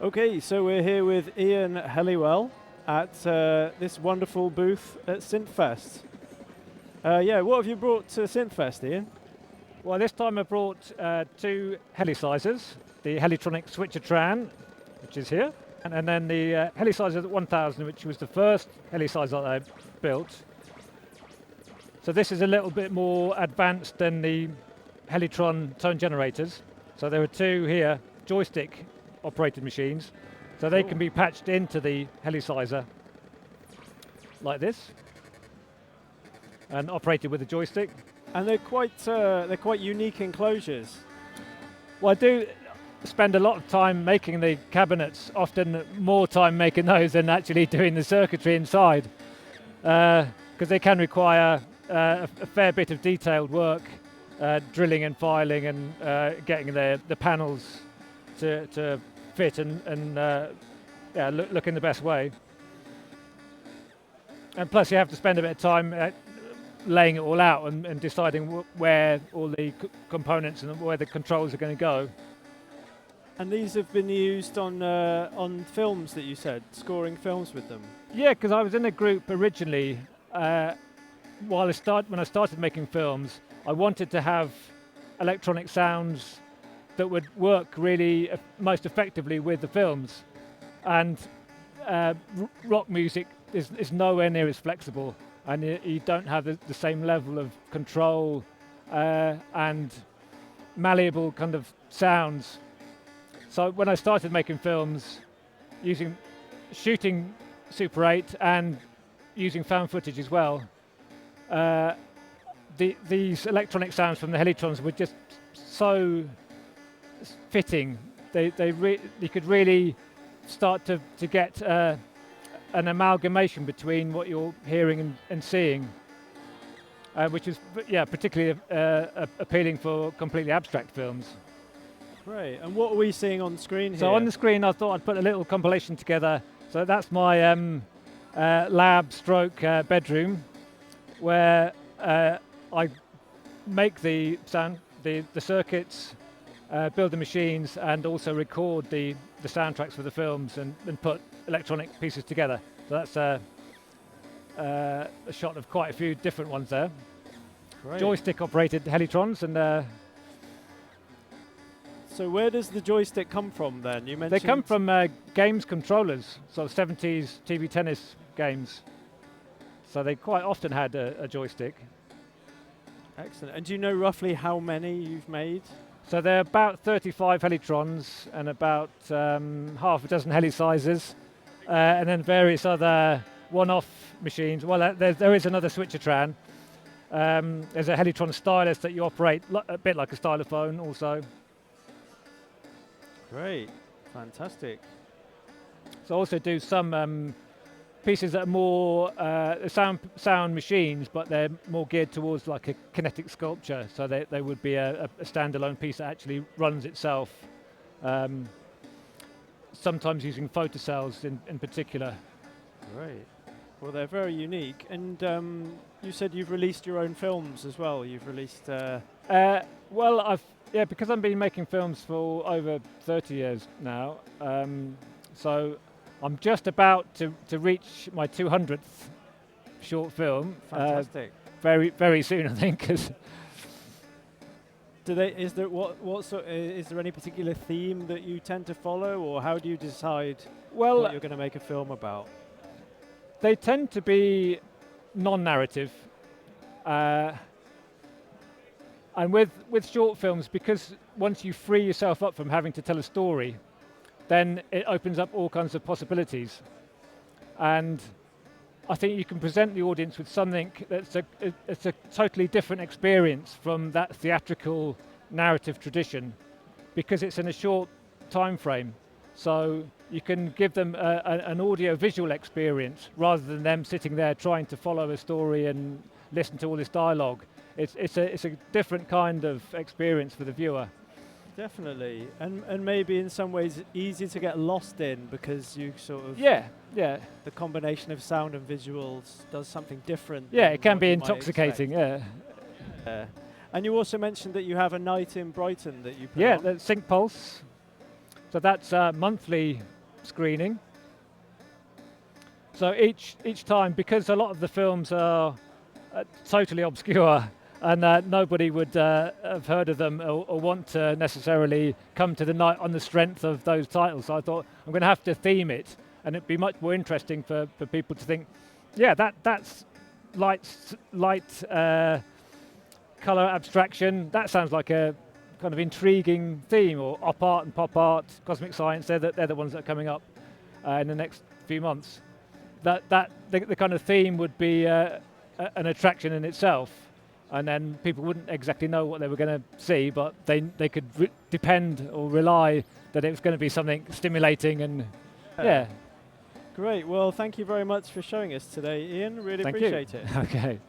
Okay, so we're here with Ian Helliwell at this wonderful booth at Synthfest. Yeah, what have you brought to Synthfest, Ian? Well, this time I brought two Hellisizers, the Hellitronic Switchertran, which is here, and then the Hellisizer 1000, which was the first Hellisizer that I built. So this is a little bit more advanced than the Hellitron tone generators. So there are two here, joystick-operated machines, so they can be patched into the Hellisizer like this, and operated with a joystick. And they're quite unique enclosures. Well, I do spend a lot of time making the cabinets, often more time making those than actually doing the circuitry inside, because they can require a fair bit of detailed work, drilling and filing and getting the panels to fit and yeah, look in the best way. And plus you have to spend a bit of time laying it all out and deciding where all the components and where the controls are going to go. And these have been used on films that you said, scoring films with them. Yeah, because I was in a group originally. When I started making films, I wanted to have electronic sounds that would work really most effectively with the films. And rock music is nowhere near as flexible, and you don't have the same level of control and malleable kind of sounds. So when I started making films, shooting Super 8 and using found footage as well, these electronic sounds from the Hellitrons were just so fitting. You could really start to get an amalgamation between what you're hearing and seeing, which is particularly appealing for completely abstract films. Great. And what are we seeing on screen here? So on the screen, I thought I'd put a little compilation together. So that's my lab stroke bedroom, where I make the sound, the circuits, build the machines, and also record the soundtracks for the films and put electronic pieces together. So that's a shot of quite a few different ones there. Great. Joystick-operated Hellitrons, and so where does the joystick come from then? You mentioned they come from games controllers, sort of 70s TV tennis games. So they quite often had a joystick. Excellent. And do you know roughly how many you've made? So there are about 35 Hellitrons and about half a dozen Hellisizers, and then various other one-off machines. Well, there is another Switchertran. There's a Hellitron stylus that you operate a bit like a stylophone also. Great. Fantastic. So I also do some pieces that are more sound machines, but they're more geared towards like a kinetic sculpture. So they would be a standalone piece that actually runs itself, sometimes using photocells in particular. Great. Well, they're very unique. And you said you've released your own films as well. You've released... Well, because I've been making films for over 30 years now, so I'm just about to reach my 200th short film. Fantastic. Very, very soon, I think. Is there any particular theme that you tend to follow, or how do you decide what you're going to make a film about? They tend to be non-narrative. And with short films, because once you free yourself up from having to tell a story, then it opens up all kinds of possibilities. And I think you can present the audience with something that's a totally different experience from that theatrical narrative tradition, because it's in a short time frame. So you can give them an audio-visual experience rather than them sitting there trying to follow a story and listen to all this dialogue. It's a different kind of experience for the viewer. Definitely, and maybe in some ways easy to get lost in, because you sort of the combination of sound and visuals does something different. Yeah, it can be intoxicating. Yeah. And you also mentioned that you have a night in Brighton that you put on. Yeah, the Sync Pulse. So that's a monthly screening. So each time, because a lot of the films are totally obscure and nobody would have heard of them or want to necessarily come to the night on the strength of those titles, so I thought I'm going to have to theme it, and it'd be much more interesting for people to think, yeah, that's light color abstraction. That sounds like a kind of intriguing theme, or op art and pop art, cosmic science. They're the ones that are coming up in the next few months. The kind of theme would be an attraction in itself, and then people wouldn't exactly know what they were going to see, but they could depend or rely that it was going to be something stimulating and yeah. Great. Well, thank you very much for showing us today, Ian. Really appreciate it. Okay.